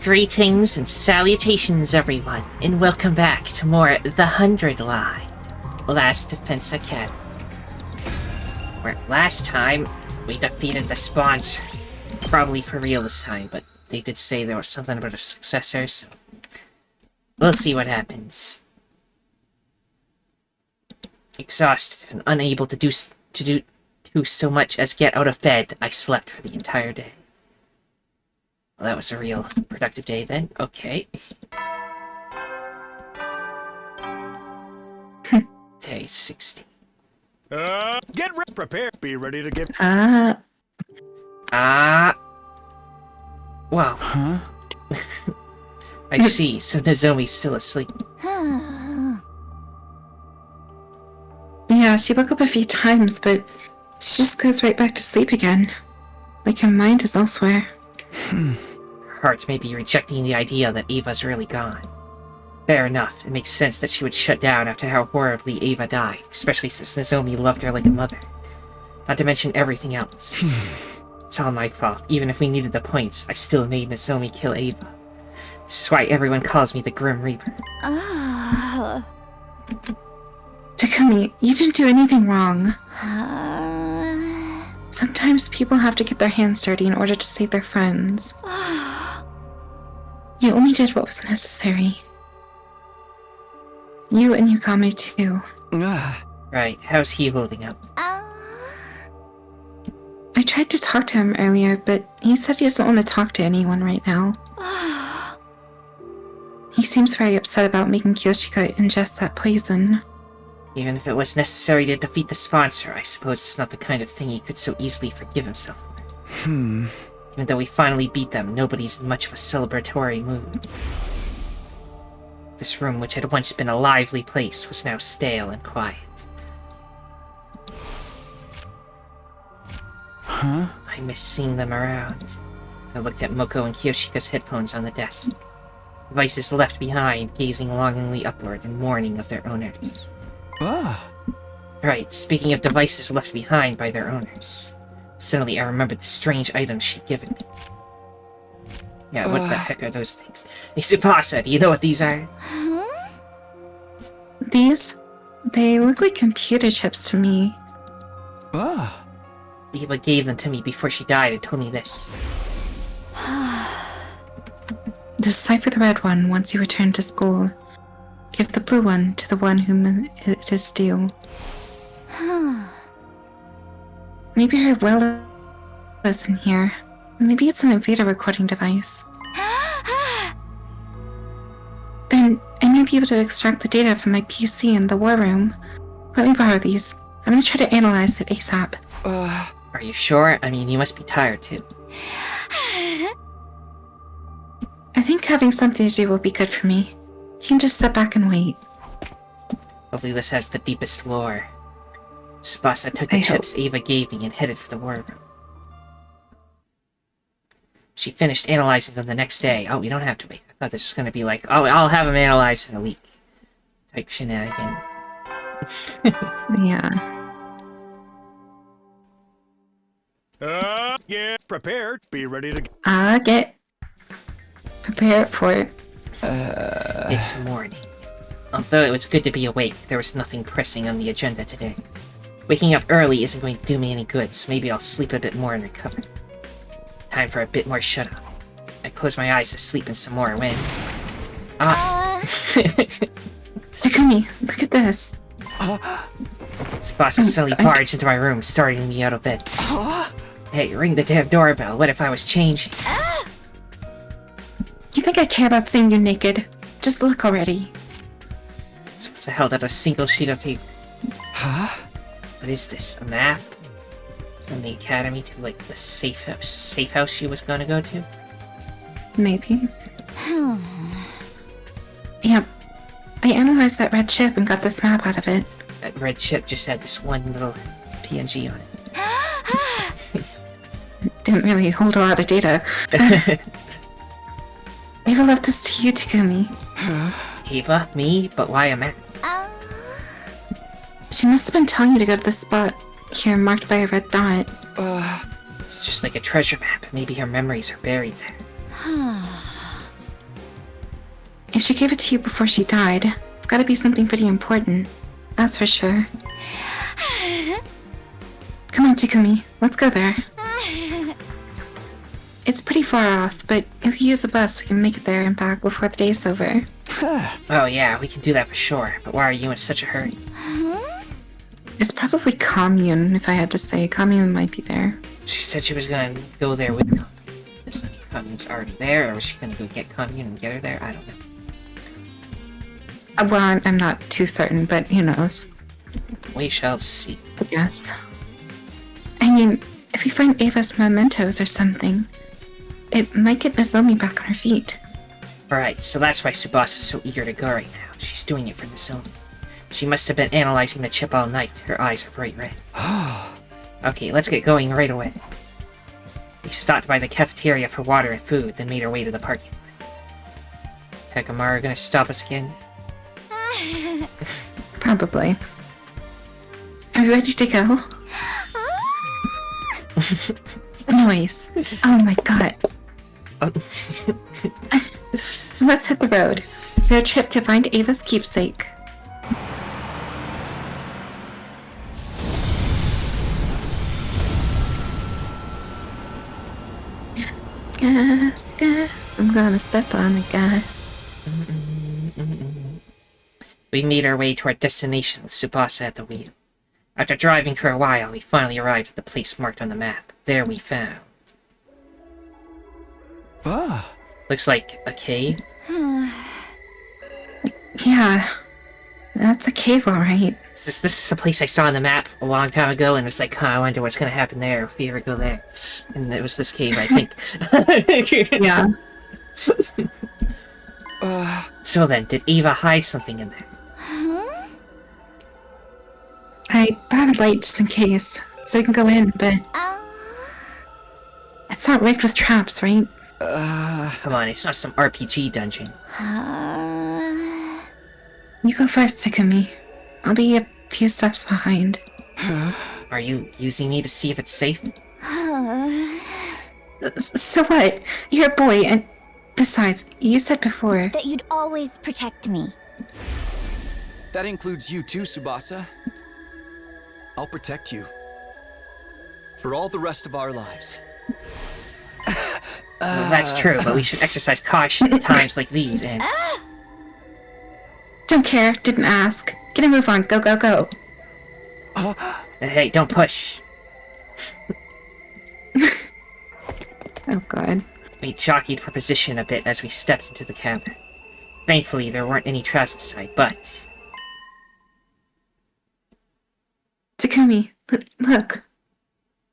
Greetings and salutations, everyone, and welcome back to more The Hundredline, Last Defense Academy. Where last time, we defeated the sponsor. Probably for real this time, but they did say there was something about a successor, so we'll see what happens. Exhausted and unable to do so much as get out of bed, I slept for the entire day. Well, that was a real productive day then. Okay. Day 60. Get prepared. Be ready to give. Wow. Huh? I see. So Nozomi's still asleep. Yeah, she woke up a few times, but she just goes right back to sleep again. Like her mind is elsewhere. Her heart may be rejecting the idea that Ava's really gone. Fair enough, it makes sense that she would shut down after how horribly Ava died, especially since Nozomi loved her like a mother. Not to mention everything else. It's all my fault. Even if we needed the points, I still made Nozomi kill Ava. This is why everyone calls me the Grim Reaper. Takumi, you didn't do anything wrong. Sometimes people have to get their hands dirty in order to save their friends. You only did what was necessary. You and Yukame too. Right, how's he holding up? I tried to talk to him earlier, but he said he doesn't want to talk to anyone right now. He seems very upset about making Kyoshika ingest that poison. Even if it was necessary to defeat the sponsor, I suppose it's not the kind of thing he could so easily forgive himself for. Even though we finally beat them, nobody's in much of a celebratory mood. This room, which had once been a lively place, was now stale and quiet. Huh? I miss seeing them around. I looked at Moko and Kyoshika's headphones on the desk. Devices left behind, gazing longingly upward in mourning of their owners. Right, speaking of devices left behind by their owners. Suddenly I remembered the strange items she'd given me. Yeah, what the heck are those things? Hey, Tsubasa, do you know what these are? These? They look like computer chips to me. Eva gave them to me before she died and told me this. Decipher the red one once you return to school. Give the blue one to the one whom it is due. Maybe her will is in here. Maybe it's an invader recording device. Then I might be able to extract the data from my PC in the war room. Let me borrow these. I'm gonna try to analyze it ASAP. Are you sure? I mean, you must be tired too. I think having something to do will be good for me. You can just sit back and wait. Hopefully this has the deepest lore. Tsubasa took the chips Ava gave me and headed for the war room. She finished analyzing them the next day. Oh, we don't have to wait. I thought this was going to be like, oh, I'll have them analyzed in a week. Type shenanigan. Yeah. Get prepared. Be ready to. Get prepared for it. It's morning. Although it was good to be awake, there was nothing pressing on the agenda today. Waking up early isn't going to do me any good, so maybe I'll sleep a bit more and recover. Time for a bit more shut-up. I closed my eyes to sleep in some more when... Takumi, look at this. Tsubasa suddenly barged into my room, starting me out of bed. Hey, ring the damn doorbell. What if I was changing? You think I care about seeing you naked? Just look already. Tsubasa held out a single sheet of paper. What is this? A map? From the academy to, like, the safe house she was gonna go to? Maybe. Yep. I analyzed that red chip and got this map out of it. That red chip just had this one little PNG on it. Didn't really hold a lot of data. Ava left this to you, Takumi. Ava? Me? But why a map? She must have been telling you to go to the spot here marked by a red dot. It's just like a treasure map. Maybe her memories are buried there. if she gave it to you before she died, it's gotta be something pretty important. That's for sure. Come on, Takumi. Let's go there. It's pretty far off, but if we use the bus, we can make it there and back before the day's over. Oh yeah, we can do that for sure. But why are you in such a hurry? It's probably Commune, if I had to say. Commune might be there. She said she was gonna go there with Commune. Does that mean Commune's already there, or was she gonna go get Commune and get her there? I don't know. Well, I'm not too certain, but who knows. We shall see. Yes. I mean, if we find Ava's mementos or something, it might get Nozomi back on her feet. Alright, so that's why Tsubasa is so eager to go right now. She's doing it for Nozomi. She must have been analyzing the chip all night. Her eyes are bright red. Okay, let's get going right away. We stopped by the cafeteria for water and food, then made our way to the parking lot. Takamaru gonna stop us again? Probably. Are you ready to go? Noise. Oh my god. Let's hit the road. For a trip to find Ava's keepsake. Gas, gas. I'm gonna step on the gas. We made our way to our destination with Tsubasa at the wheel. After driving for a while, we finally arrived at the place marked on the map. There we found... Looks like a cave. Yeah. That's a cave, alright. This is the place I saw on the map a long time ago, and was like, I wonder what's gonna happen there if we ever go there. And it was this cave, I think. Yeah. So then, did Ava hide something in there? I brought a light just in case, so we can go in, but... It's not rigged with traps, right? Come on, it's not some RPG dungeon. You go first, Takumi. I'll be a few steps behind. Are you using me to see if it's safe? So what? You're a boy, and besides, you said before... That you'd always protect me. That includes you too, Tsubasa. I'll protect you. For all the rest of our lives. Well, that's true, but we should exercise caution at times like these, and... Don't care, didn't ask. Get a move on, go, go, go. Hey, don't push. Oh god. We jockeyed for position a bit as we stepped into the cavern. Thankfully, there weren't any traps in sight, but... Takumi, look.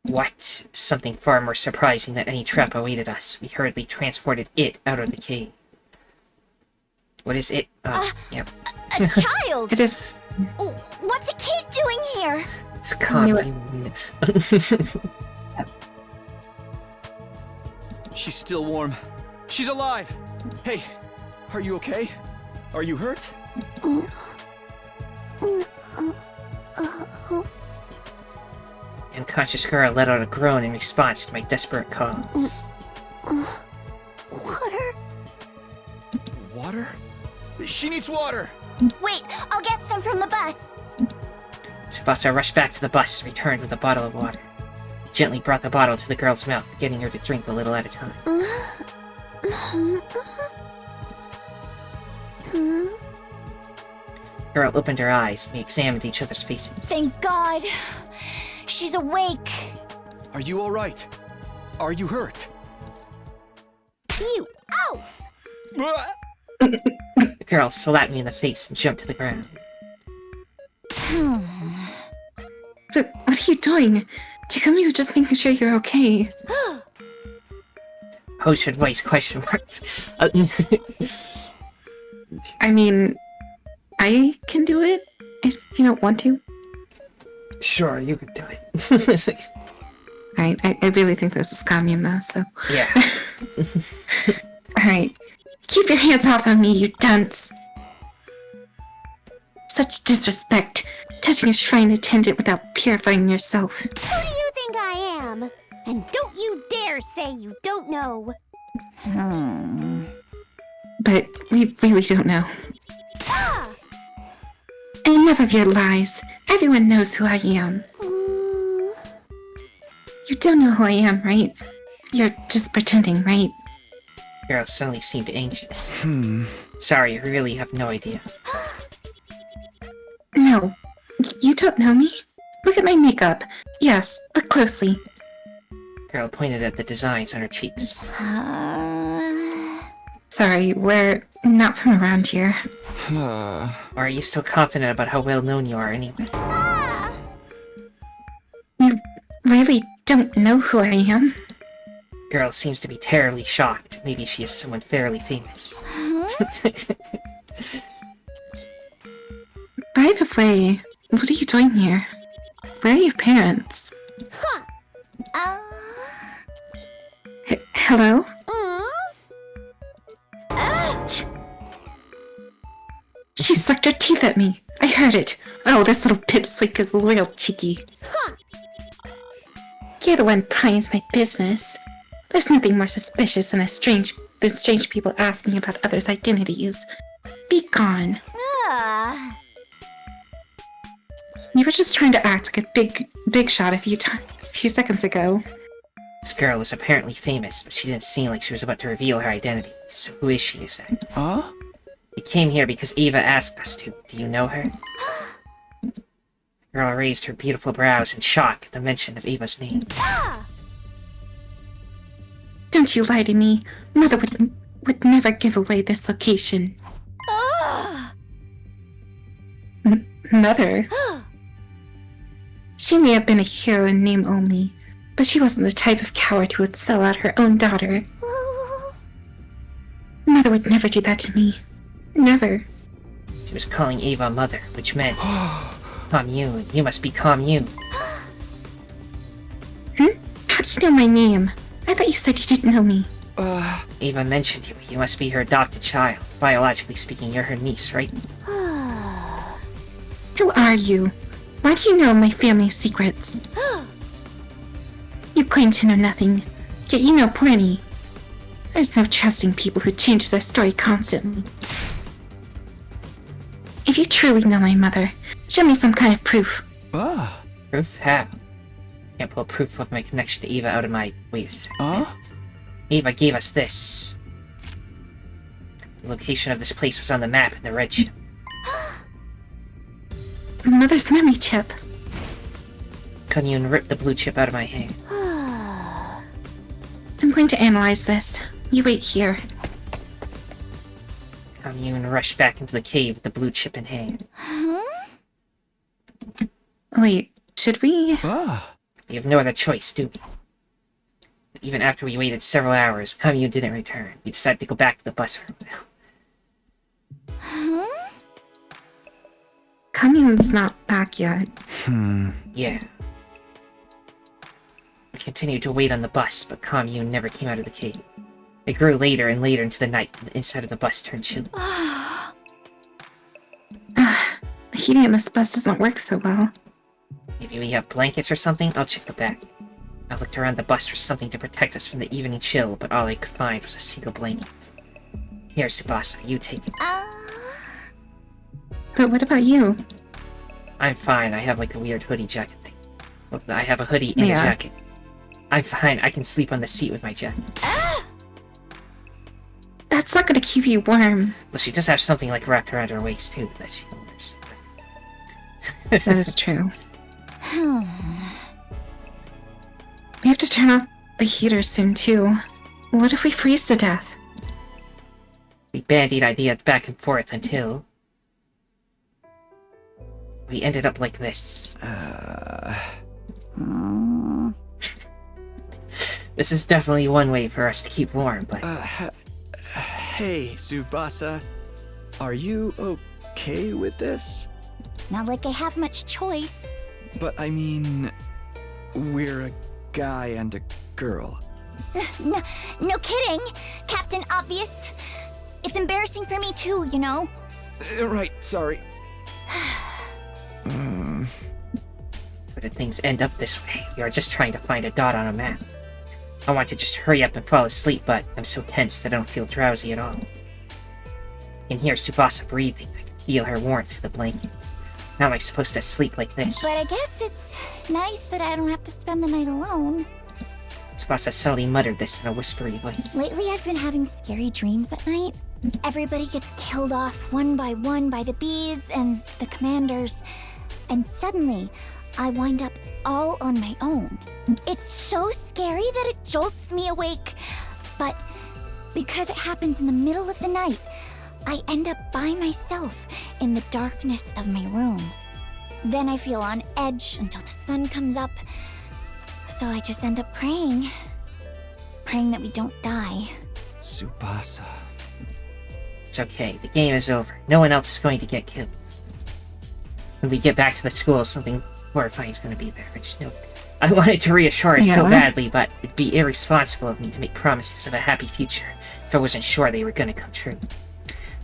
What? Something far more surprising than any trap awaited us. We hurriedly transported it out of the cave. What is it? Yep. A child! It is... What's a kid doing here? It's knew it. commune. She's still warm. She's alive! Hey, are you okay? Are you hurt? Unconscious girl let out a groan in response to my desperate calls. Water? Water? She needs water! Wait, I'll get some from the bus. Tsubasa rushed back to the bus and returned with a bottle of water. He gently brought the bottle to the girl's mouth, getting her to drink a little at a time. Girl opened her eyes, and we examined each other's faces. Thank God. She's awake. Are you alright? Are you hurt? You oaf! The girl slapped me in the face and jumped to the ground. But what are you doing? Takumi was just making sure you're okay. How should voice question marks? I mean, I can do it if you don't want to. Sure, you can do it. Alright, I really think this is commune though, so... Yeah. Alright. Keep your hands off of me, you dunce! Such disrespect. Touching a shrine attendant without purifying yourself. Who do you think I am? And don't you dare say you don't know. But we really don't know. Enough of your lies. Everyone knows who I am. You don't know who I am, right? You're just pretending, right? Girl suddenly seemed anxious. Sorry, I really have no idea. No. You don't know me? Look at my makeup. Yes, look closely. Girl pointed at the designs on her cheeks. Sorry, we're not from around here. Or are you so confident about how well known you are anyway? You really don't know who I am? Girl seems to be terribly shocked. Maybe she is someone fairly famous. By the way, what are you doing here? Where are your parents? Hello? She sucked her teeth at me. I heard it. Oh, this little pipsqueak is real cheeky. You're the one prying into my business. There's nothing more suspicious than strange people asking about others' identities. Be gone. You were just trying to act like a big shot a few seconds ago. This girl was apparently famous, but she didn't seem like she was about to reveal her identity. So who is she, you say? We came here because Eva asked us to. Do you know her? The girl raised her beautiful brows in shock at the mention of Eva's name. Don't you lie to me. Mother would never give away this location. Mother? She may have been a hero in name only, but she wasn't the type of coward who would sell out her own daughter. Mother would never do that to me. Never. She was calling Eva mother, which meant... commune. You must be commune. How do you know my name? I thought you said you didn't know me. Eva mentioned you. You must be her adopted child. Biologically speaking, you're her niece, right? Who are you? Why do you know my family's secrets? You claim to know nothing, yet you know plenty. There's no trusting people who change their story constantly. If you truly know my mother, show me some kind of proof. Proof? How? Can't pull proof of my connection to Eva out of my... Wait a second. Eva gave us this. The location of this place was on the map in the red chip. Mother's memory chip. Commune ripped the blue chip out of my hand. I'm going to analyze this. You wait here. Commune rushed back into the cave with the blue chip in hand. Wait, should we? We have no other choice, do we? But even after we waited several hours, Commune didn't return. We decided to go back to the bus room. Commune's not back yet. Yeah. We continued to wait on the bus, but Commune never came out of the cave. It grew later and later into the night, and the inside of the bus turned chilly. The heating in this bus doesn't work so well. Maybe we have blankets or something? I'll check the back. I looked around the bus for something to protect us from the evening chill, but all I could find was a single blanket. Here, Tsubasa, you take it. But what about you? I'm fine, I have like a weird hoodie jacket thing. Look, I have a hoodie and a jacket. I'm fine, I can sleep on the seat with my jacket. That's not gonna keep you warm. Well, she does have something like wrapped around her waist too, that she can wear. That is true. We have to turn off the heater soon too. What if we freeze to death? We bandied ideas back and forth until... we ended up like this. This is definitely one way for us to keep warm, but... Hey, Tsubasa. Are you okay with this? Not like I have much choice. But I mean, we're a guy and a girl. No kidding, Captain Obvious. It's embarrassing for me too, you know. Right, sorry. Why did things end up this way? We are just trying to find a dot on a map. I want to just hurry up and fall asleep, but I'm so tense that I don't feel drowsy at all. I can hear Tsubasa breathing. I can feel her warmth through the blanket. How am I supposed to sleep like this? But I guess it's nice that I don't have to spend the night alone. Tsubasa suddenly muttered this in a whispery voice. Lately, I've been having scary dreams at night. Everybody gets killed off one by the bees and the commanders. And suddenly, I wind up all on my own. It's so scary that it jolts me awake. But because it happens in the middle of the night, I end up by myself in the darkness of my room. Then I feel on edge until the sun comes up. So I just end up praying. Praying that we don't die. Tsubasa. It's okay, the game is over. No one else is going to get killed. When we get back to the school, something horrifying is going to be there. I just know. I wanted to reassure her so badly, but it'd be irresponsible of me to make promises of a happy future if I wasn't sure they were going to come true.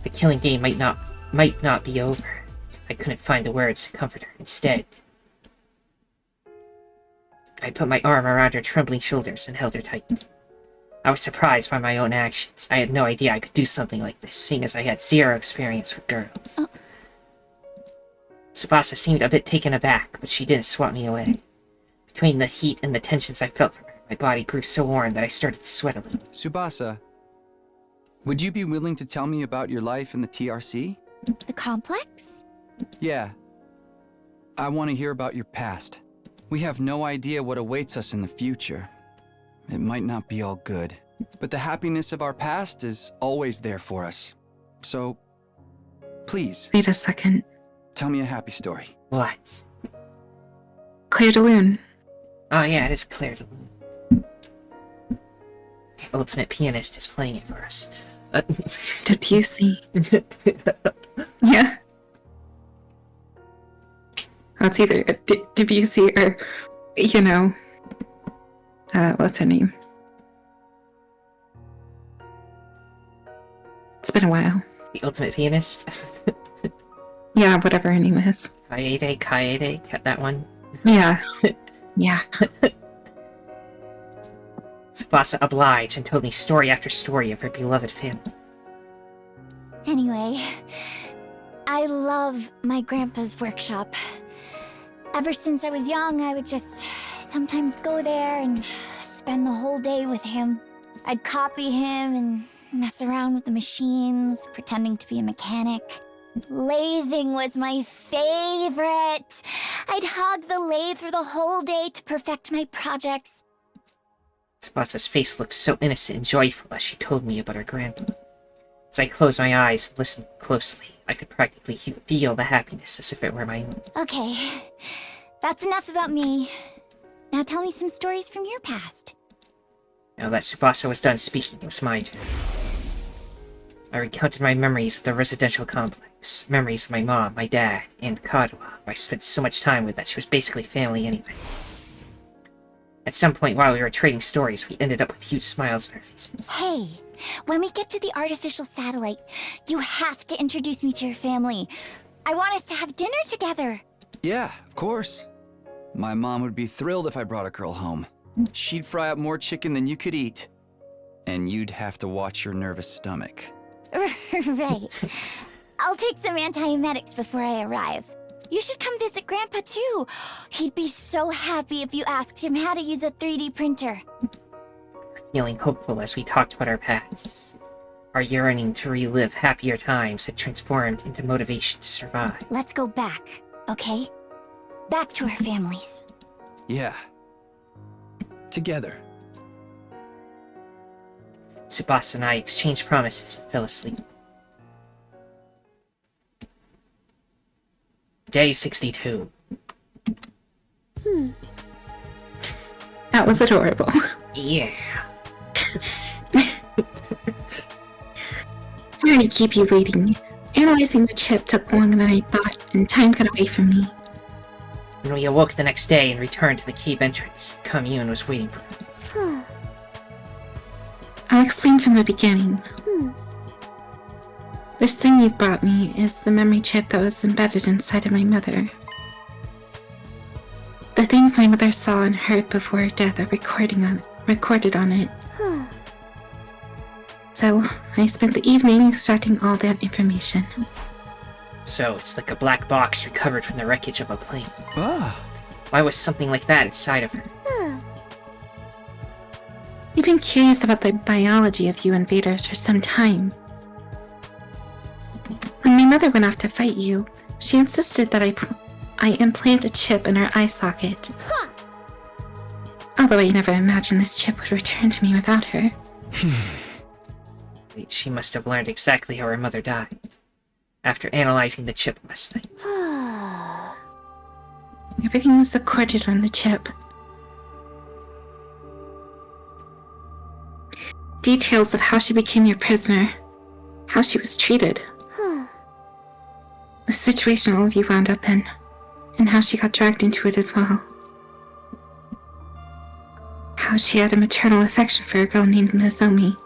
The killing game might not be over. I couldn't find the words to comfort her. Instead, I put my arm around her trembling shoulders and held her tight. I was surprised by my own actions. I had no idea I could do something like this, seeing as I had zero experience with girls. Tsubasa seemed a bit taken aback, but she didn't swat me away. Between the heat and the tensions I felt from her, my body grew so warm that I started to sweat a little. Tsubasa, would you be willing to tell me about your life in the TRC? The complex? Yeah. I want to hear about your past. We have no idea what awaits us in the future. It might not be all good, but the happiness of our past is always there for us. So, please. Wait a second. Tell me a happy story. What? Claire de Lune. Oh yeah, it is Claire de Lune. The ultimate pianist is playing it for us. Debussy. Yeah. That's either a Debussy or, you know, what's her name? It's been a while. The ultimate pianist? Yeah, whatever her name is. Kaede, that one? Yeah. Yeah. Tsubasa obliged and told me story after story of her beloved family. Anyway, I love my grandpa's workshop. Ever since I was young, I would just sometimes go there and spend the whole day with him. I'd copy him and mess around with the machines, pretending to be a mechanic. Lathing was my favorite. I'd hog the lathe for the whole day to perfect my projects. Tsubasa's face looked so innocent and joyful as she told me about her grandpa. As I closed my eyes and listened closely, I could practically feel the happiness as if it were my own. Okay, that's enough about me. Now tell me some stories from your past. Now that Tsubasa was done speaking, it was my turn. I recounted my memories of the residential complex, memories of my mom, my dad, and Kadoa, who I spent so much time with that she was basically family anyway. At some point while we were trading stories, we ended up with huge smiles on our faces. Hey, when we get to the artificial satellite, you have to introduce me to your family. I want us to have dinner together. Yeah, of course. My mom would be thrilled if I brought a girl home. She'd fry up more chicken than you could eat. And you'd have to watch your nervous stomach. Right. I'll take some antiemetics before I arrive. You should come visit Grandpa too. He'd be so happy if you asked him how to use a 3D printer. Feeling hopeful as we talked about our pasts. Our yearning to relive happier times had transformed into motivation to survive. Let's go back, okay? Back to our families. Yeah. Together. Tsubasa and I exchanged promises and fell asleep. Day 62. That was adorable. Yeah. Sorry to keep you waiting. Analyzing the chip took longer than I thought, and time got away from me. When we awoke the next day and returned to the cave entrance, Commune was waiting for us. I'll explain from the beginning. This thing you brought me is the memory chip that was embedded inside of my mother. The things my mother saw and heard before her death are recorded on it. So I spent the evening extracting all that information. So it's like a black box recovered from the wreckage of a plane. Ah. Why was something like that inside of her? You've been curious about the biology of you invaders for some time. When my mother went off to fight you, she insisted that I implant a chip in her eye socket. Although I never imagined this chip would return to me without her. Wait, she must have learned exactly how her mother died. After analyzing the chip last night. Everything was recorded on the chip. Details of how she became your prisoner, how she was treated, the situation all of you wound up in, and how she got dragged into it as well. How she had a maternal affection for a girl named Nozomi.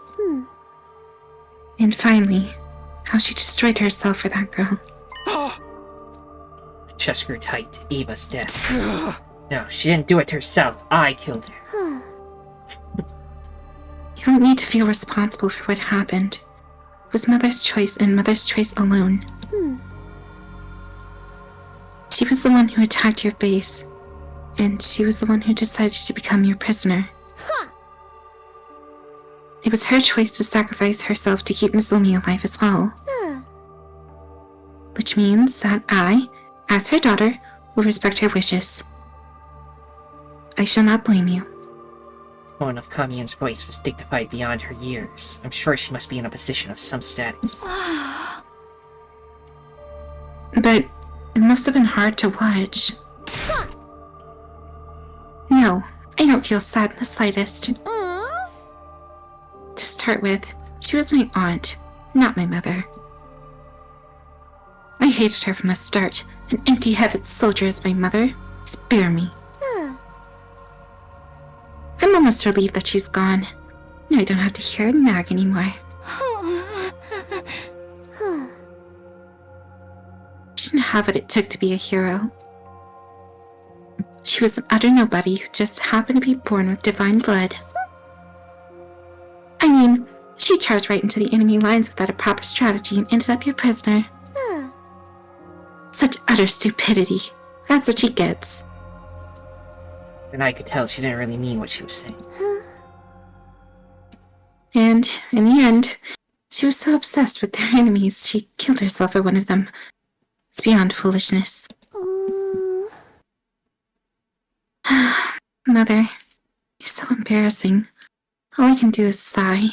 And finally, how she destroyed herself for that girl. My chest grew tight. Eva's dead. No, she didn't do it herself. I killed her. You don't need to feel responsible for what happened. It was Mother's choice and Mother's choice alone. She was the one who attacked your base, and she was the one who decided to become your prisoner. It was her choice to sacrifice herself to keep Nozomi alive as well. Which means that I, as her daughter, will respect her wishes. I shall not blame you. The tone of Kamiyun's voice was dignified beyond her years. I'm sure she must be in a position of some status. But it must have been hard to watch. No, I don't feel sad in the slightest. To start with, she was my aunt, not my mother. I hated her from the start. An empty-headed soldier as my mother. Spare me. I'm almost relieved that she's gone. Now I don't have to hear her nag anymore. She didn't have what it took to be a hero. She was an utter nobody who just happened to be born with divine blood. I mean, she charged right into the enemy lines without a proper strategy and ended up your prisoner. Such utter stupidity. That's what she gets. And I could tell she didn't really mean what she was saying. And, in the end, she was so obsessed with their enemies, she killed herself for one of them. It's beyond foolishness. Mother, you're so embarrassing. All I can do is sigh.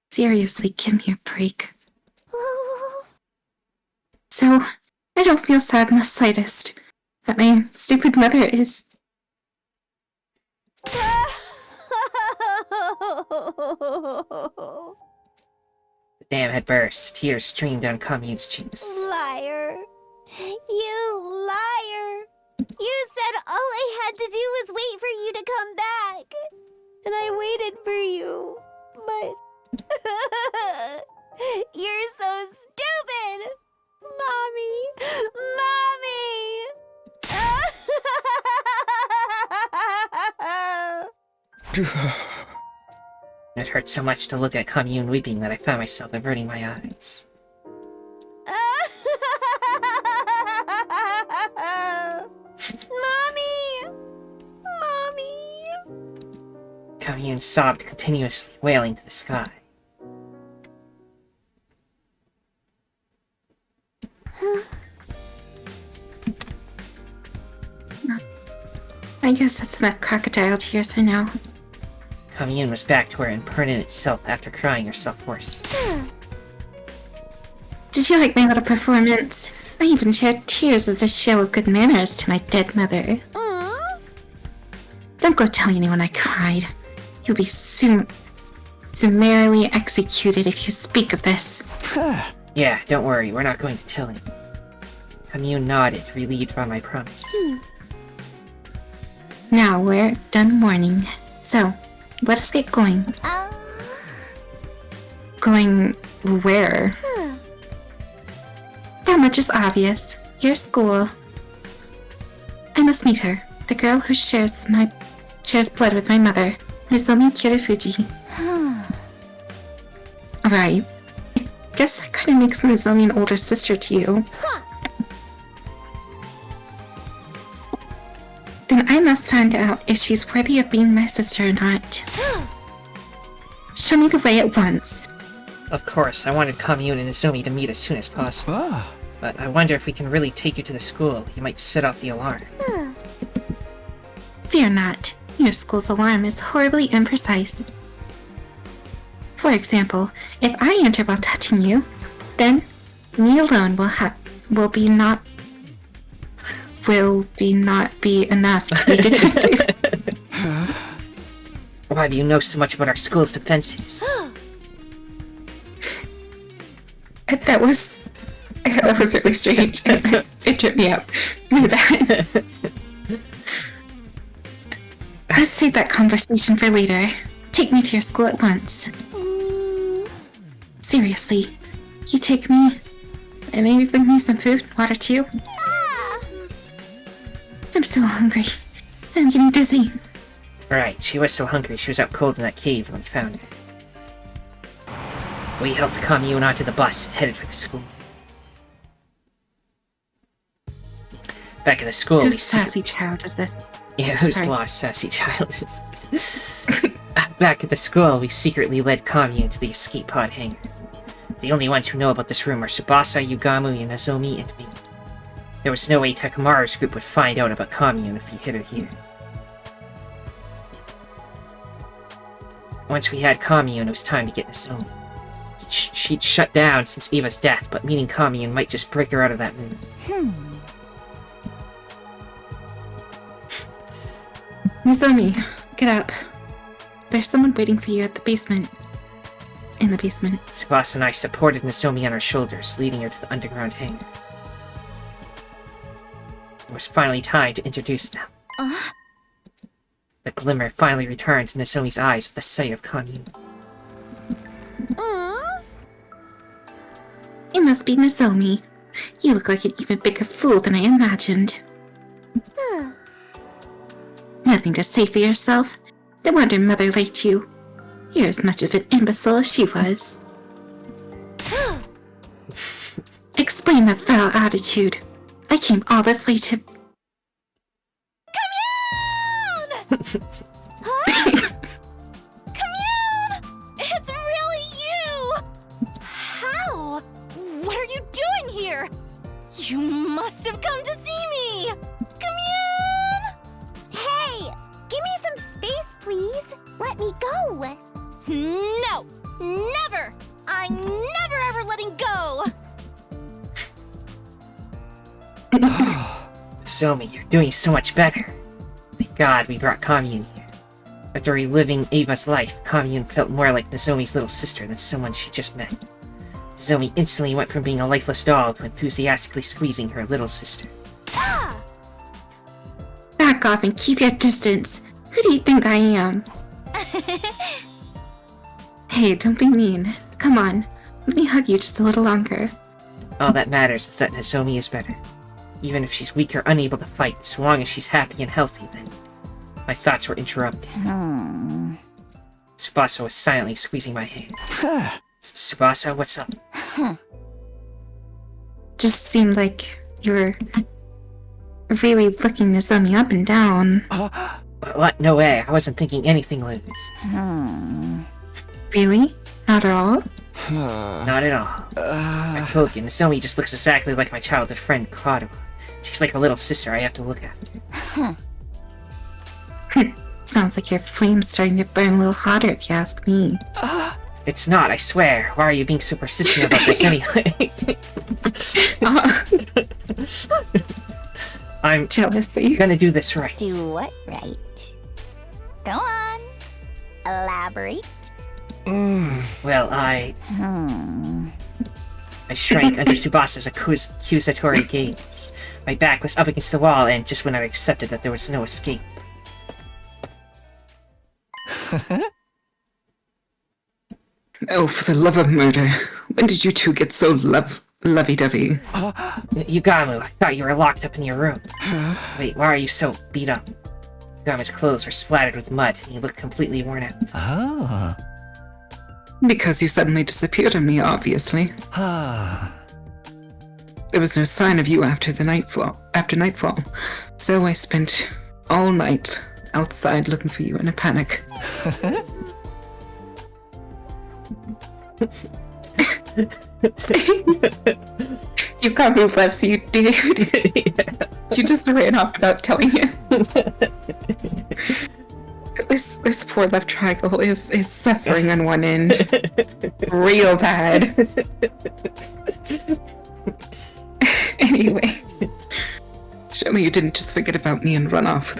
Seriously, give me a break. So, I don't feel sad in the slightest that my stupid mother is... The dam had burst. Tears streamed down Kamiyun's cheeks. Liar. You liar. You said all I had to do was wait for you to come back. And I waited for you. But... You're so stupid! Mommy! Mommy! It hurt so much to look at Kamiyun weeping that I found myself averting my eyes. Mommy! Mommy! Kamiyun sobbed continuously, wailing to the sky. I guess that's enough crocodile tears for now. Kamiyun was back to her impertinent self after crying herself hoarse. Did you like my little performance? I even shared tears as a show of good manners to my dead mother. Don't go telling anyone I cried. You'll be summarily executed if you speak of this. Yeah, don't worry, we're not going to tell him. Kamiyun nodded, relieved by my promise. Now we're done mourning. So, let us get going. Going where? That much is obvious. Your school. I must meet her. The girl who shares blood with my mother, Nozomi Kirifuji. Right. Guess that kind of makes Nozomi an older sister to you. Then I must find out if she's worthy of being my sister or not. Show me the way at once. Of course, I wanted Commune and Nozomi to meet as soon as possible. But I wonder if we can really take you to the school. You might set off the alarm. Fear not. Your school's alarm is horribly imprecise. For example, if I enter while touching you, then me alone will be not be enough to be detected. Why do you know so much about our school's defenses? That was really strange. It tripped me up. My bad. Let's save that conversation for later. Take me to your school at once. Seriously, you take me and maybe bring me some food, water too? I'm so hungry. I'm getting dizzy. Right, she was so hungry she was out cold in that cave when we found her. We helped Commune onto the bus, headed for the school. Back at the school, Whose sassy child is this? Yeah, who's Sorry. lost sassy child is Back at the school, we secretly led Commune to the escape pod hangar. The only ones who know about this room are Tsubasa, Yugamu, and Nozomi, and me. There was no way Takamaru's group would find out about Commune if he hid her here. Once we had Commune, it was time to get Nozomi. She'd shut down since Eva's death, but meeting Commune might just break her out of that mood. Nozomi, get up. There's someone waiting for you at the basement. In the basement. Tsubasa and I supported Nozomi on our shoulders, leading her to the underground hangar. It was finally time to introduce them. The glimmer finally returned to Nozomi's eyes at the sight of Commune. It must be Nozomi. You look like an even bigger fool than I imagined. Nothing to say for yourself? No wonder Mother liked you. You're as much of an imbecile as she was. Explain that foul attitude. I came all this way to... Commune! It's really you! How? What are you doing here? You must have come to see me! Commune! Hey, give me some space, please. Let me go. No! Never! I'm never ever letting go! Nozomi, you're doing so much better. Thank God we brought Commune here. After reliving Ava's life, Commune felt more like Nozomi's little sister than someone she just met. Nozomi instantly went from being a lifeless doll to enthusiastically squeezing her little sister. Back off and keep your distance. Who do you think I am? Hey, don't be mean. Come on, let me hug you just a little longer. All that matters is that Nozomi is better. Even if she's weak or unable to fight, so long as she's happy and healthy, then... My thoughts were interrupted. Tsubasa was silently squeezing my hand. Tsubasa, what's up? Just seemed like you were really looking Nozomi up and down. What? No way. I wasn't thinking anything like this. Really? Not at all? Not at all. I told you, Nozomi just looks exactly like my childhood friend, Kaoru. She's like a little sister I have to look after. Sounds like your flame's starting to burn a little hotter if you ask me. It's not, I swear. Why are you being so persistent about this anyway? I'm Jealousy. gonna do this right. Do what right? Go on. Elaborate. Well, I shrank under Tsubasa's accusatory gaze. My back was up against the wall, and just when I accepted that there was no escape. Oh, for the love of murder. When did you two get so lovey-dovey? Yugamu, I thought you were locked up in your room. Wait, why are you so beat up? Yugamu's clothes were splattered with mud, and he looked completely worn out. Because you suddenly disappeared on me, obviously. There was no sign of you after nightfall, so I spent all night outside looking for you in a panic. You got me, Webs, you dude. You just ran off without telling him. This poor left triangle is suffering on one end. Real bad. Anyway. Surely you didn't just forget about me and run off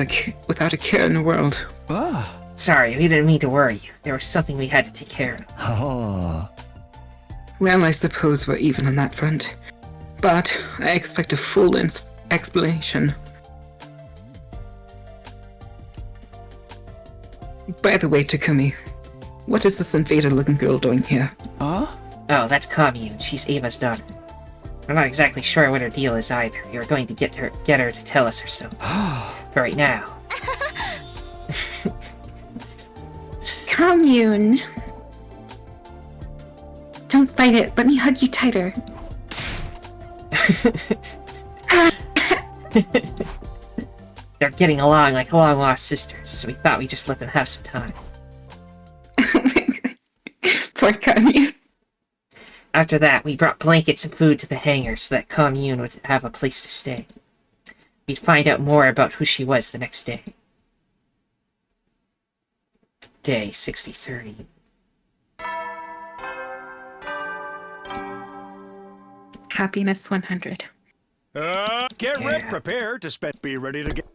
without a care in the world. Sorry, we didn't mean to worry you. There was something we had to take care of. Well, I suppose we're even on that front. But I expect a full explanation. By the way, Takumi, what is this invader-looking girl doing here? Oh, that's Commune. She's Ava's daughter. I'm not exactly sure what her deal is either. You're going to get her to tell us herself. For right now. Commune! Don't fight it. Let me hug you tighter. They're getting along like long-lost sisters, so we thought we'd just let them have some time. Poor Commune. After that, we brought blankets and food to the hangar so that Commune would have a place to stay. We'd find out more about who she was the next day. Day 63. Happiness 100. Get ready, prepare to spend. Be ready to get.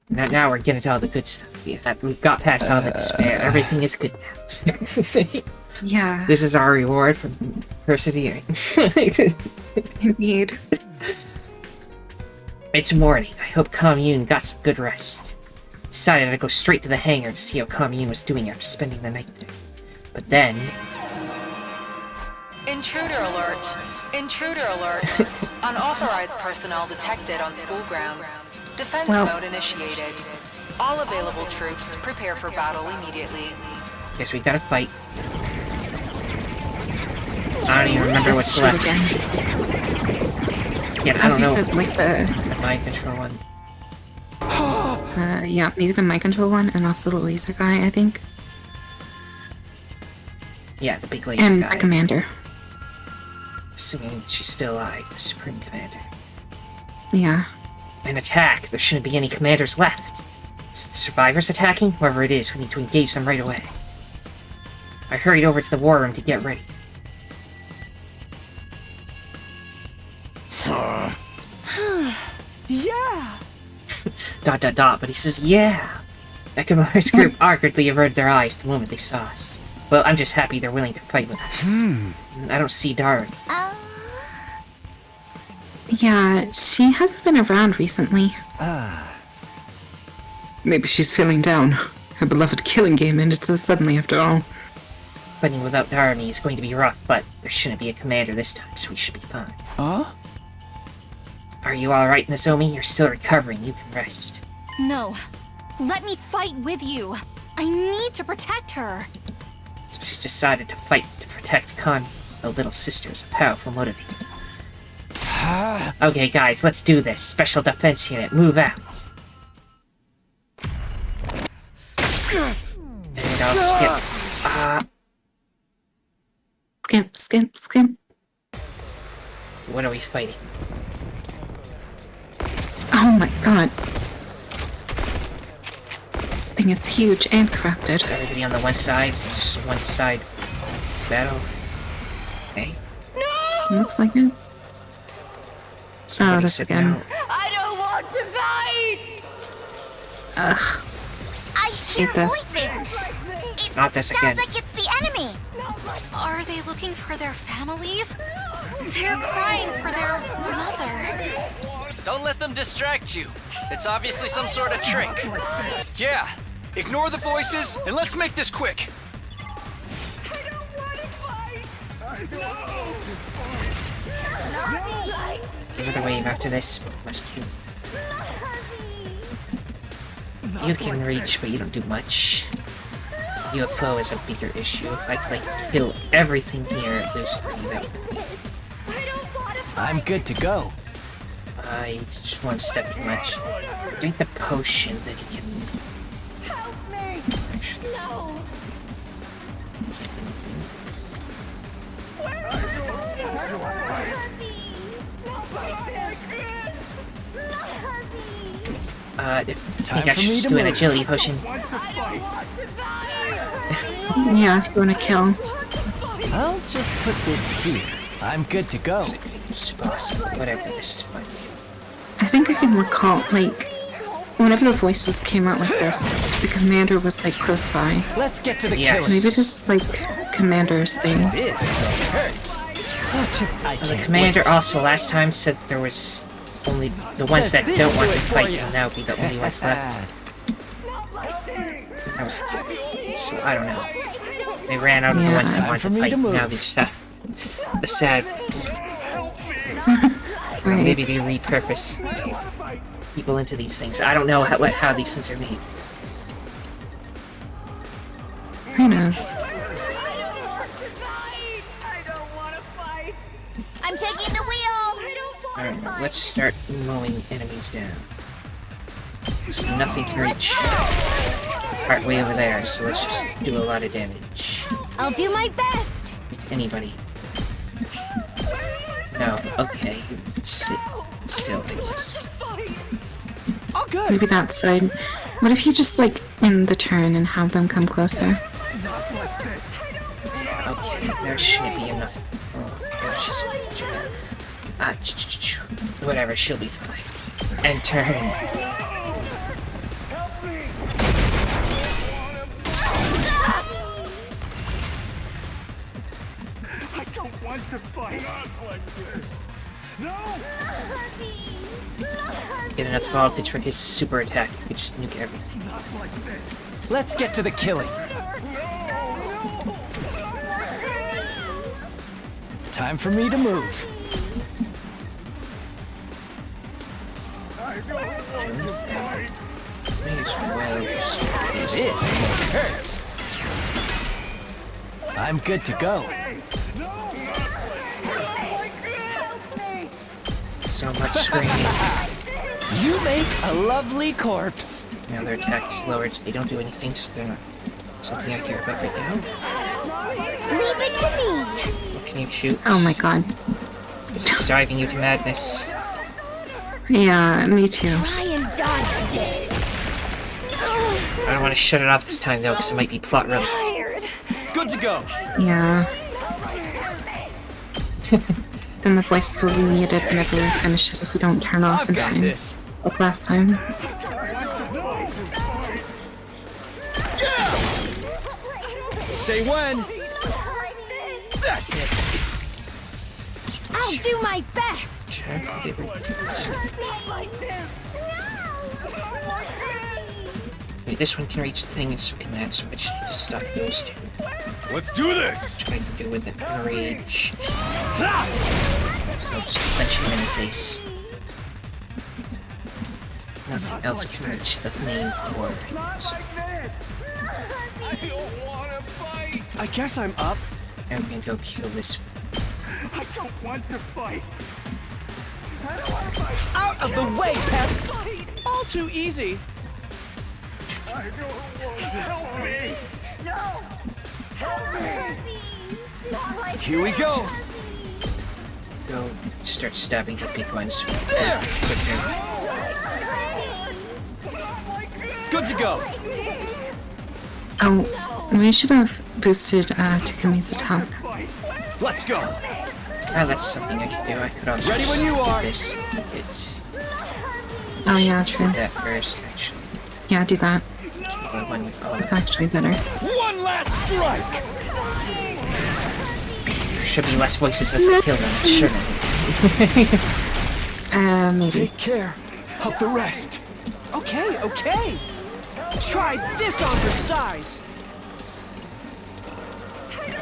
Now we're getting to all the good stuff. We've got past all the despair. Everything is good now. Yeah. This is our reward for persevering. Indeed. It's morning. I hope Commune got some good rest. Decided I'd go straight to the hangar to see how Commune was doing after spending the night there. But then... Intruder alert! Intruder alert! Unauthorized personnel detected on school grounds. Defense mode initiated. All available troops prepare for battle immediately. Guess we gotta fight. I don't even remember what's left. Yeah, I don't know. Said, like the mind control one. Yeah, maybe the mind control one, and also the laser guy, I think. Yeah, the big laser and guy. And the commander. Assuming she's still alive, the Supreme Commander. Yeah. An attack! There shouldn't be any commanders left. Is it the survivors attacking? Whoever it is, we need to engage them right away. I hurried over to the war room to get ready. Yeah! But he says, yeah! Economist group awkwardly averted their eyes the moment they saw us. Well, I'm just happy they're willing to fight with us. I don't see Dari. Yeah, she hasn't been around recently. Maybe she's feeling down. Her beloved killing game ended so suddenly after all. Fighting without Darmy is going to be rough, but there shouldn't be a commander this time, so we should be fine. Are you alright, Nozomi? You're still recovering. You can rest. No. Let me fight with you. I need to protect her. So she's decided to fight to protect Kami. The little sister is a powerful motivator. Okay, guys, let's do this. Special defense unit, move out. And I'll skip. Skip. What are we fighting? Oh my god. Thing is huge and corrupted. So everybody on the one side, it's just one side battle. Okay. No! Looks like it. Somebody this again. Out. I don't want to fight! Ugh. I hear voices! It Not this again. sounds like it's the enemy! Are they looking for their families? They're crying for their mother. Don't let them distract you. It's obviously some sort of trick. Yeah, ignore the voices and let's make this quick. I don't want to fight! Another wave after this. Must kill. You can reach, but you don't do much. UFO is a bigger issue. If I could, like, kill everything here at those 3, that would be... I'm good to go. It's just one step too much. Drink the potion that he can... Help me! No! Where are you? Not like this! Not hurt me! I think I should just do an agility potion. Yeah, if you wanna kill. I'll just put this here. I'm good to go. Super awesome. Whatever, this is fine too. I think I can recall, like, whenever the voices came out like this, the commander was, like, close by. Let's get to the Yes. killing. Maybe this is, like, commander's thing. This hurts. Such a... I The can't commander wait. also last time said there was only the ones that Does don't this want do to it for fight you? will now be the only ones left. That was so I don't know. They ran out of the Yeah. ones that Time wanted for to me fight. to move. Now they just have the sad ones. Or Right. maybe they repurpose people into these things. I don't know how these things are made. Who knows? I'm taking the wheel! Alright, let's start mowing enemies down. There's nothing to reach part way over there, so let's just do a lot of damage. I'll do my best! With anybody. No, okay. Sit still, I guess. All good. Maybe that side. What if you just, like, end the turn and have them come closer? Okay, there shouldn't be enough. Oh, there's just whatever, she'll be fine. And turn. I don't want to fight. Not like this. No! Get enough voltage for his super attack. You could just nuke everything. Not like this. Let's get to the killing. Time for me to move. I don't want to fight. May as well just do this. This hurts. I'm good to go. So much screaming. You make a lovely corpse. Now their attack is lowered, so they don't do anything, so they're not something I care about right now. Leave it to me! What can you shoot? Oh my god. Is it driving you to madness? Yeah, me too. Try and dodge this! I don't want to shut it off this time, though, because it might be plot relevant. Tired! Good to go. Yeah. Then the voices will be muted whenever we finish it if we don't turn off I've in got time. this. Like last time. Say when. That's it. I'll do my best! Wait, this one can reach the thing, and so can that, so I just need to stop those two. Let's do this! Try to do with it. Rage. So just punch him in the face. Nothing else can reach the main core. So, I don't want to fight. I guess I'm up. I'm gonna go kill this. I don't want to fight. Out of the way, pest. All too easy. I don't want to help me. No! Help me! Not like Here we go. Go start stabbing the big ones. There. Quicker. Good to go. Oh, we should have boosted Takumi's attack. Let's go. Ah, that's something I can do. I could also Ready just when you do are. this. Oh yeah, true. Do that first, actually. Yeah, do that. Kill the one with all of It's actually better. One last strike. There should be less voices as I kill them, shouldn't it? Maybe. Take care of the rest. Okay, okay. Try this on for size.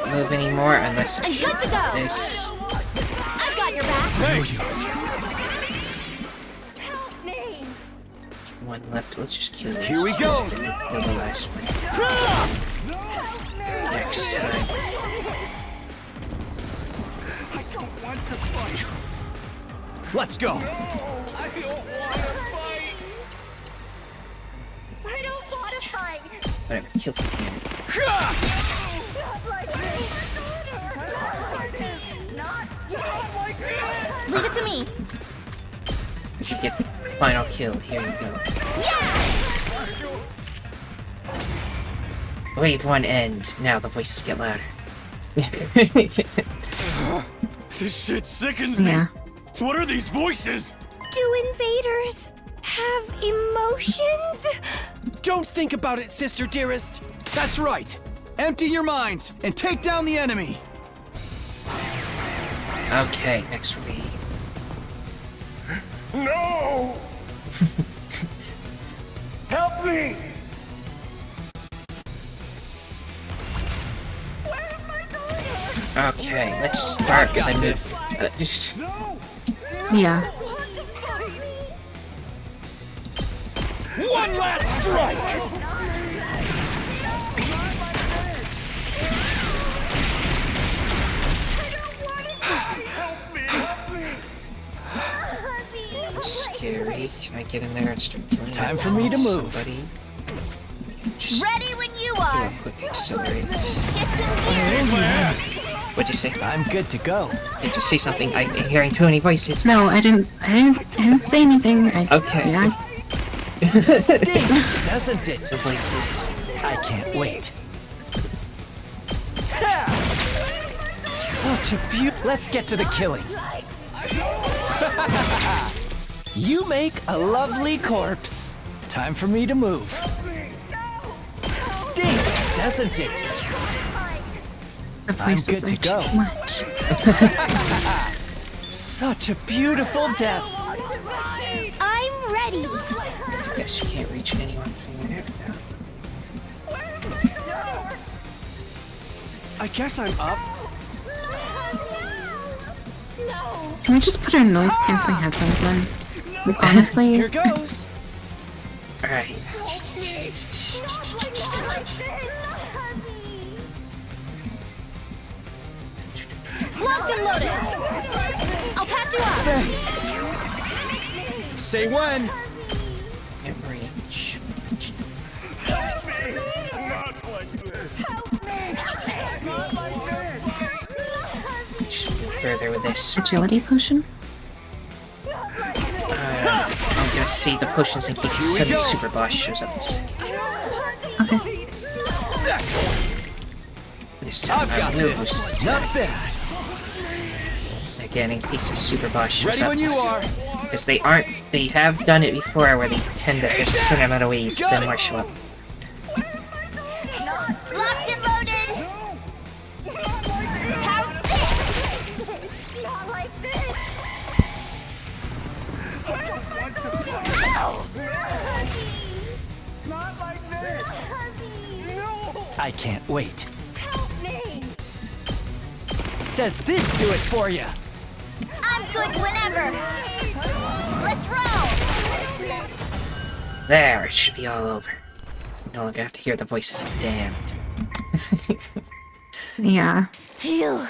Move anymore unless I I'm shoot good to go. this. I've got your back! Thanks. Help me! One left. Let's just kill this. Here we go. Kill the last one. next time. Let's go. I don't want to fight. Whatever, kill the can. Leave it to me. You get the final kill. Here you go. Wave 1 end. Now the voices get louder. This shit sickens me. Yeah. What are these voices? Do invaders have emotions? Don't think about it, sister dearest. That's right. Empty your minds and take down the enemy. Okay, next read. No! Help me! Where's my daughter? Okay, let's start with a this. No! Yeah. Want to fight me? One last strike! Scary. Can I get in there and start killing Time for me to move. somebody? Just Ready when you do are. a quick accelerate. Shifting gears. Save my ass! What'd you say? I'm good to go. Did you say something? I'm hearing too many voices. No, I didn't say anything. Okay. Yeah. Stinks, doesn't it? The voices. I can't wait. Such a Let's get to the killing. You make a lovely corpse. Time for me to move. Stinks, doesn't it? The I'm voices good to are go. too much. Such a beautiful death. I'm ready. Guess you can't reach anyone from there now. I guess I'm up. Can we just put our noise canceling headphones in? Honestly, Here goes. Alright. Locked and loaded. I'll patch you up. Thanks. Say when. Can't reach. Not like this! Just move further with this. agility potion? I'm gonna see the potions in case a sudden super boss shows up in a second. Okay. This time I've got I will this. boost its Not attack. bad. Again, in case a super boss shows Ready up. when you are. Because they have done it before where they tend to, there's a certain amount of ways, Got then it. more show up. Locked and loaded. How's this? Not like this. Where's my daughter? Not like this! No! I can't wait. Help me. Does this do it for you? I'm good whenever. Let's roll. There, it should be all over. No longer have to hear the voices of the damned. Yeah. Phew.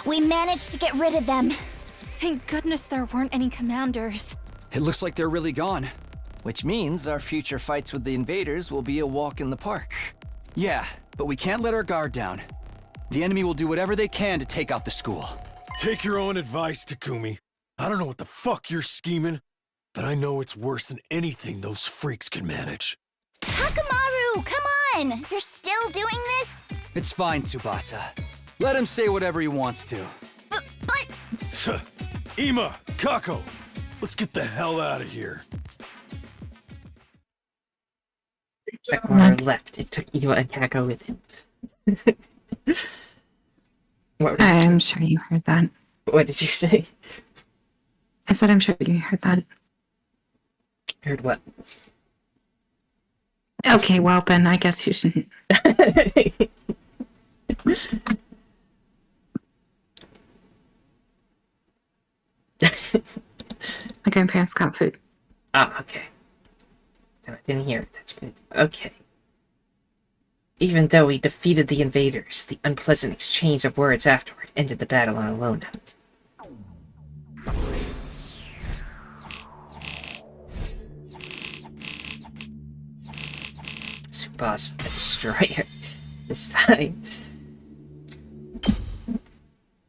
We managed to get rid of them. Thank goodness there weren't any commanders. It looks like they're really gone. Which means our future fights with the invaders will be a walk in the park. Yeah, but we can't let our guard down. The enemy will do whatever they can to take out the school. Take your own advice, Takumi. I don't know what the fuck you're scheming, but I know it's worse than anything those freaks can manage. Takamaru, come on. You're still doing this? It's fine, Tsubasa. Let him say whatever he wants to. But Ima, Kako, let's get the hell out of here. Tekmar left. It took you to attack with him. What was I'm sure you heard that. What did you say? I said I'm sure you heard that. Heard what? Okay, well then I guess you shouldn't. My grandparents got food. Ah, okay. Then I didn't hear it. That's good. Okay. Even though we defeated the invaders, the unpleasant exchange of words afterward ended the battle on a low note. Boss, the destroyer. This time.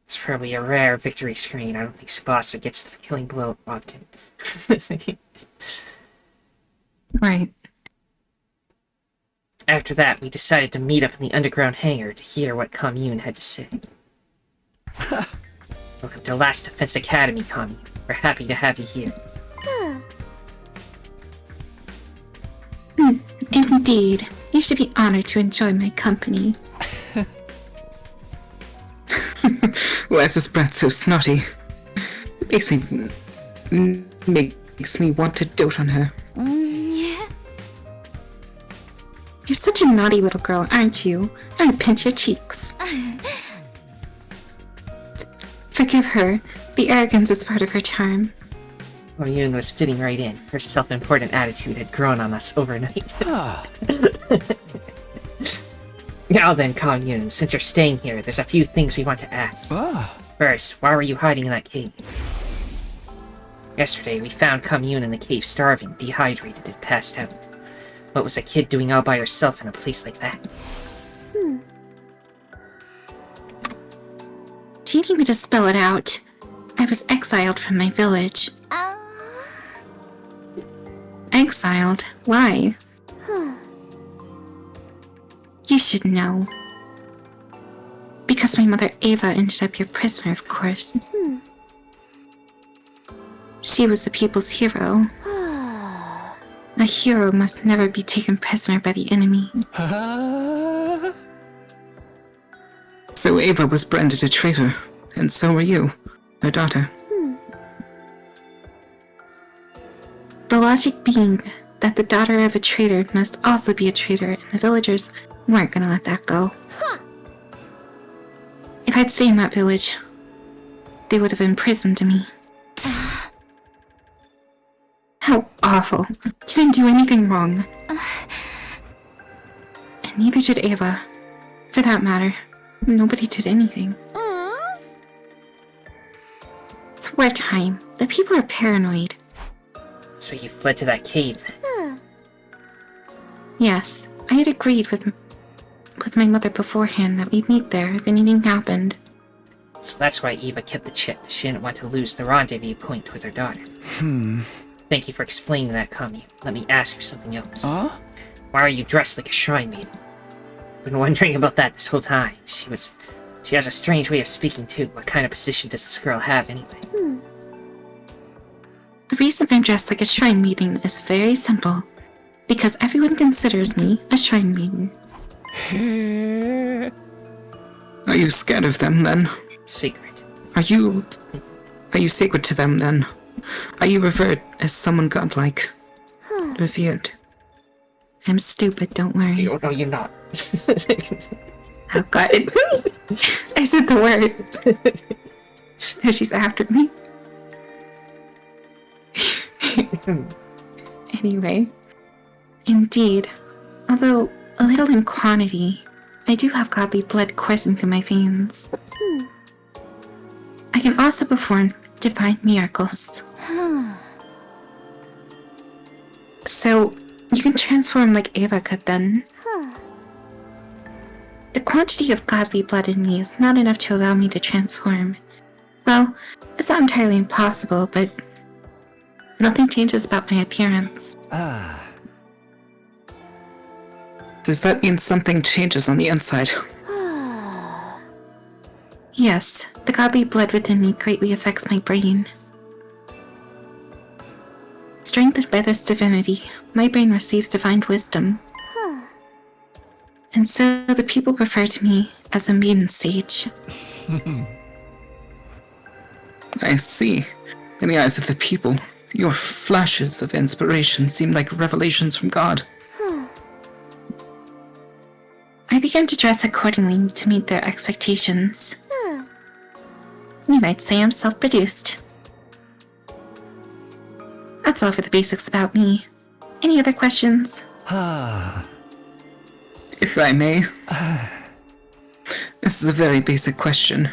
It's probably a rare victory screen. I don't think Tsubasa gets the killing blow often. Right. After that, we decided to meet up in the underground hangar to hear what Commune had to say. Welcome to Last Defense Academy, Commune. We're happy to have you here. Indeed. You should be honored to enjoy my company. Why is this brat so snotty? It makes me want to dote on her. Yeah. You're such a naughty little girl, aren't you? I'm gonna pinch your cheeks. Forgive her. The arrogance is part of her charm. Commune was fitting right in. Her self-important attitude had grown on us overnight. Now then, Commune, since you're staying here, there's a few things we want to ask. First, why were you hiding in that cave? Yesterday, we found Commune in the cave starving, dehydrated, and passed out. What was a kid doing all by herself in a place like that? Do you need me to spell it out? I was exiled from my village. Exiled? Why? You should know. Because my mother Ava ended up your prisoner, of course. She was the people's hero. A hero must never be taken prisoner by the enemy. So Ava was branded a traitor, and so were you, her daughter. The logic being that the daughter of a traitor must also be a traitor, and the villagers weren't gonna let that go. If I'd stayed in that village, they would have imprisoned me. How awful. You didn't do anything wrong. And neither did Ava. For that matter, nobody did anything. It's wartime. The people are paranoid. So you fled to that cave, then? Yes, I had agreed with my mother beforehand that we'd meet there if anything happened. So that's why Eva kept the chip. She didn't want to lose the rendezvous point with her daughter. Thank you for explaining that, Commune. Let me ask you something else. Why are you dressed like a shrine maiden? Been wondering about that this whole time. She has a strange way of speaking too. What kind of position does this girl have anyway? The reason I'm dressed like a shrine maiden is very simple. Because everyone considers me a shrine maiden. Are you scared of them, then? Secret. Are you sacred to them, then? Are you revered as someone godlike? Revered. I'm stupid, don't worry. No, you're not. Oh god. I said the word. Now she's after me. Anyway. Indeed. Although a little in quantity, I do have godly blood coursing through my veins. I can also perform divine miracles. So, you can transform like Ava could then. The quantity of godly blood in me is not enough to allow me to transform. Well, it's not entirely impossible, but nothing changes about my appearance. Does that mean something changes on the inside? Yes, the godly blood within me greatly affects my brain. Strengthened by this divinity, my brain receives divine wisdom. And so the people refer to me as a maiden sage. I see. In the eyes of the people, your flashes of inspiration seem like revelations from God. I began to dress accordingly to meet their expectations. You might say I'm self-produced. That's all for the basics about me. Any other questions? If I may. This is a very basic question.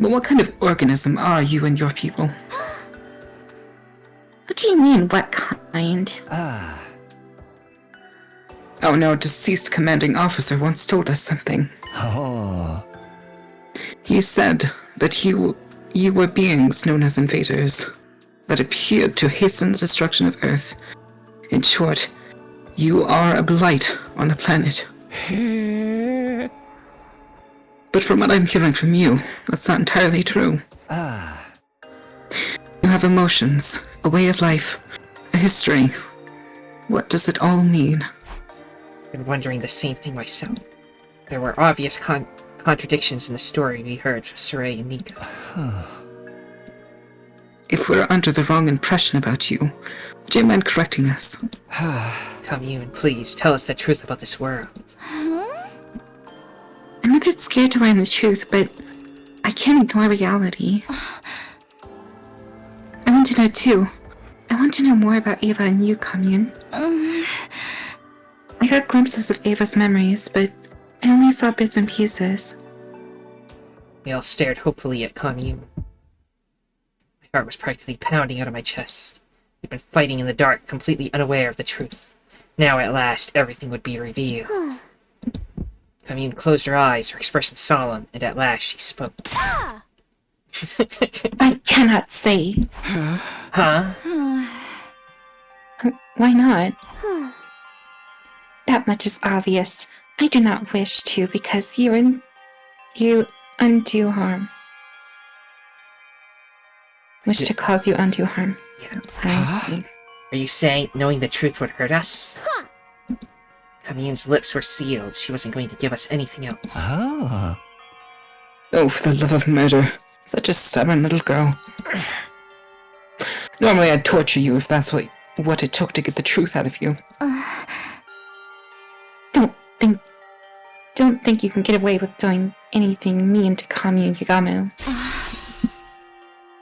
But what kind of organism are you and your people? What do you mean, what kind? Oh no, deceased commanding officer once told us something. Oh. He said that you were beings known as invaders that appeared to hasten the destruction of Earth. In short, you are a blight on the planet. But from what I'm hearing from you, that's not entirely true. You have emotions, a way of life, a history. What does it all mean? I've been wondering the same thing myself. There were obvious contradictions in the story we heard from Saray and Nika. If we're under the wrong impression about you, would you mind correcting us? Commune, please, tell us the truth about this world. I'm a bit scared to learn the truth, but I can't ignore reality. I want to know too. I want to know more about Ava and you, Commune. I got glimpses of Ava's memories, but I only saw bits and pieces. We all stared hopefully at Commune. My heart was practically pounding out of my chest. We'd been fighting in the dark, completely unaware of the truth. Now, at last, everything would be revealed. Commune closed her eyes, her expression solemn, and at last she spoke. I cannot say. Huh? Why not? That much is obvious. I do not wish to because you undo harm. Wish to cause you undue harm. Yeah. I see. Are you saying knowing the truth would hurt us? Commune's lips were sealed. She wasn't going to give us anything else. Oh, for the love of murder. Such a stubborn little girl. Normally I'd torture you if that's what it took to get the truth out of you. Don't think you can get away with doing anything mean to Commune Yagamu.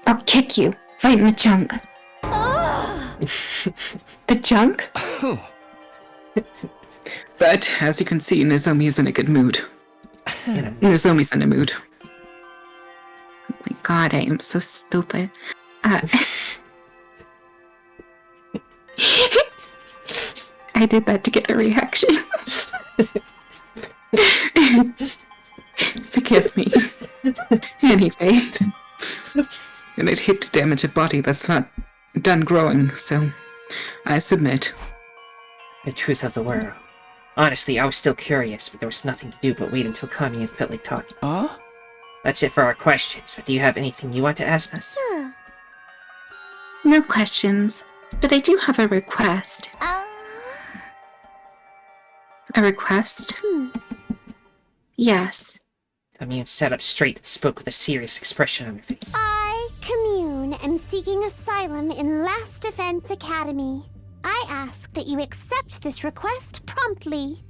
I'll kick you right in the junk. The junk? But, as you can see, Nozomi is in a good mood. Nozomi's in a mood. Oh my god, I am so stupid. I did that to get a reaction. Forgive me. Anyway. And I'd hate to damage a body that's not done growing, so I submit. The truth of the world. Honestly, I was still curious, but there was nothing to do but wait until Commune felt like talking. That's it for our questions, but do you have anything you want to ask us? No questions, but I do have a request. A request? Yes. Commune sat up straight and spoke with a serious expression on her face. I, Commune, am seeking asylum in Last Defense Academy. I ask that you accept this request promptly.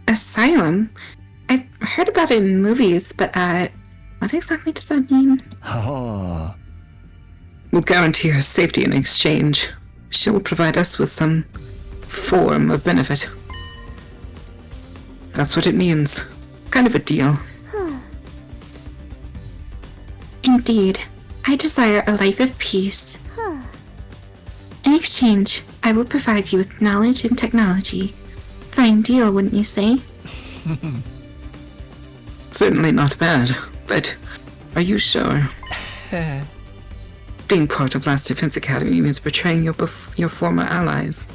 Asylum? I've heard about it in movies, but what exactly does that mean? We'll guarantee her safety in exchange. She'll provide us with some form of benefit. That's what it means. Kind of a deal. Indeed. I desire a life of peace. In exchange, I will provide you with knowledge and technology. Fine deal, wouldn't you say? Certainly not bad, but are you sure? Being part of Last Defense Academy means betraying your former allies.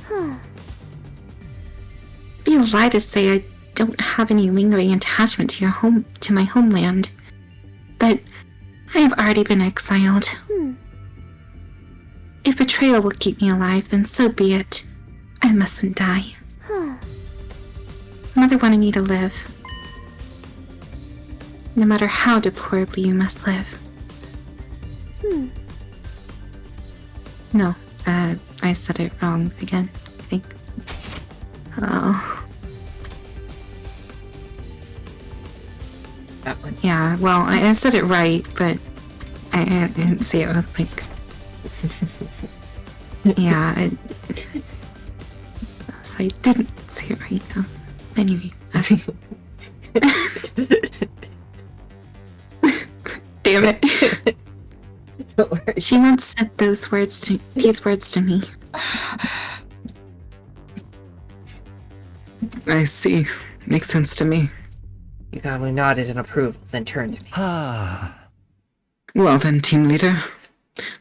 Be a lie to say I don't have any lingering attachment to my homeland. But I have already been exiled. If betrayal will keep me alive, then so be it. I mustn't die. Mother wanted me to live. No matter how deplorably you must live. No, I said it wrong again, I think. Oh. That one? Yeah, well, I said it right, but I didn't say it with, like... yeah, so I didn't say it right now. Anyway. Damn it. Don't worry. She once said these words to me. I see. Makes sense to me. Yugamu nodded in approval, then turned to me. Well then, team leader.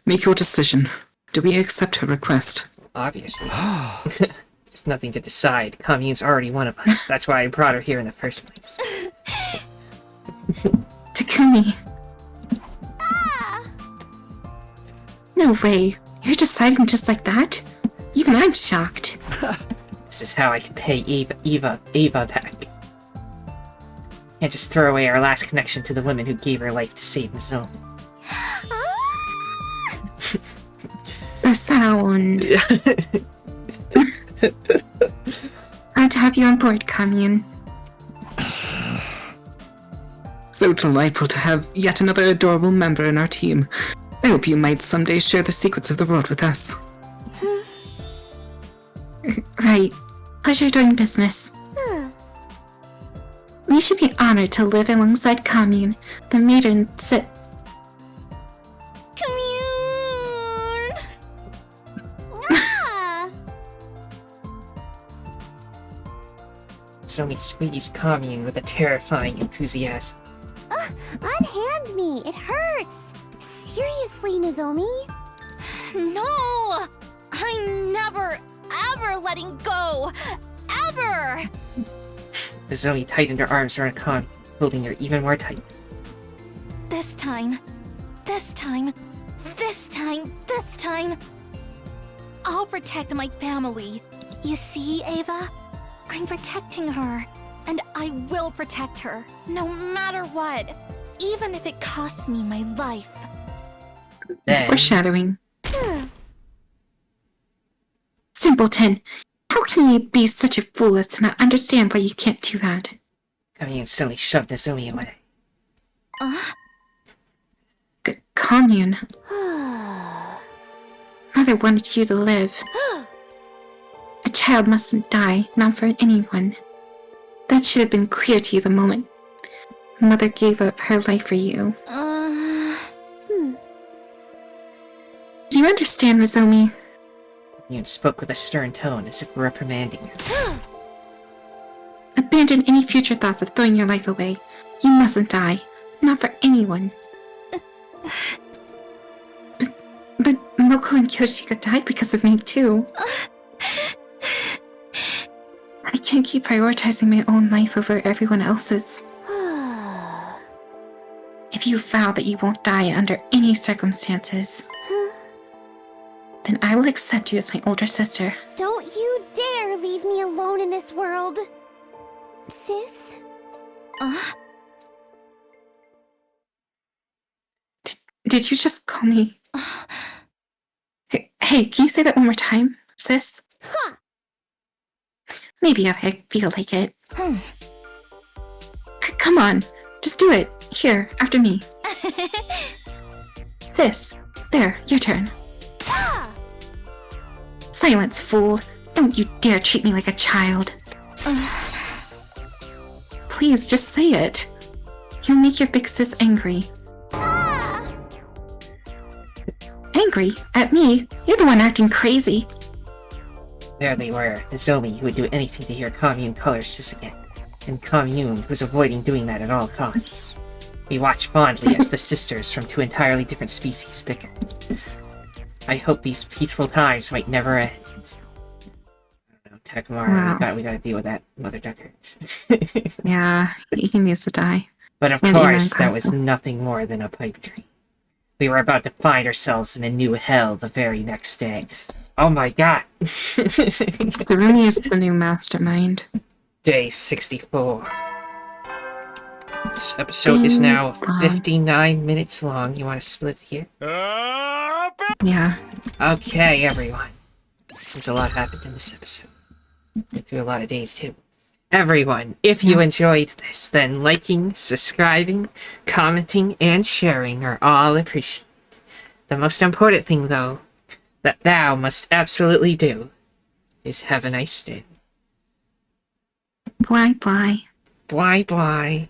Make your decision. Do we accept her request? Obviously. There's nothing to decide. Commune's already one of us. That's why I brought her here in the first place. Takumi. No way. You're deciding just like that? Even I'm shocked. This is how I can pay Eva back. Can't just throw away our last connection to the woman who gave her life to save Nozomi. The sound. Glad to have you on board, Commune. So delightful to have yet another adorable member in our team. I hope you might someday share the secrets of the world with us. Right. Pleasure doing business. You should be honored to live alongside Commune, the maiden Commune! Ah! Nozomi squeezed Commune with a terrifying enthusiasm. Unhand me! It hurts! Seriously, Nozomi? No! I'm never, ever letting go! Ever! Nozomi tightened her arms around Commune, holding her even more tight. This time, I'll protect my family. You see, Ava? I'm protecting her, and I will protect her, no matter what, even if it costs me my life. Then, foreshadowing. Simpleton, how can you be such a fool as to not understand why you can't do that? Commune suddenly shoved Nozomi away. Commune. Mother wanted you to live. A child mustn't die, not for anyone. That should have been clear to you the moment Mother gave up her life for you. Do you understand, Nozomi? Commune spoke with a stern tone, as if reprimanding her. Abandon any future thoughts of throwing your life away. You mustn't die. Not for anyone. But Moko and Kyoshika died because of me, too. I can't keep prioritizing my own life over everyone else's. If you vow that you won't die under any circumstances, then I will accept you as my older sister. Don't you dare leave me alone in this world. Sis? Did you just call me? Hey, can you say that one more time, sis? Huh! Maybe if I feel like it. Come on, just do it. Here, after me. Sis, there, your turn. Silence, fool. Don't you dare treat me like a child. Please, just say it. You'll make your big sis angry. Angry? At me? You're the one acting crazy. There they were, Nozomi, who would do anything to hear Commune call her sis again, and Commune, who was avoiding doing that at all costs. We watched fondly as the sisters from two entirely different species bickered. I hope these peaceful times might never end. I don't know, Takamura, Wow. we gotta deal with that mother ducker. Yeah, he needs to die. But of And course, that Iman was Kako. nothing more than a pipe dream. We were about to find ourselves in a new hell the very next day. Oh my god! Tsurumi is the new mastermind. Day 64. This episode is now 59 minutes long. You want to split it here? Yeah. Okay, everyone. Since a lot happened in this episode. Went through a lot of days, too. Everyone, if you enjoyed this, then liking, subscribing, commenting, and sharing are all appreciated. The most important thing, though, that thou must absolutely do is have a nice day. Bye bye. Bye bye.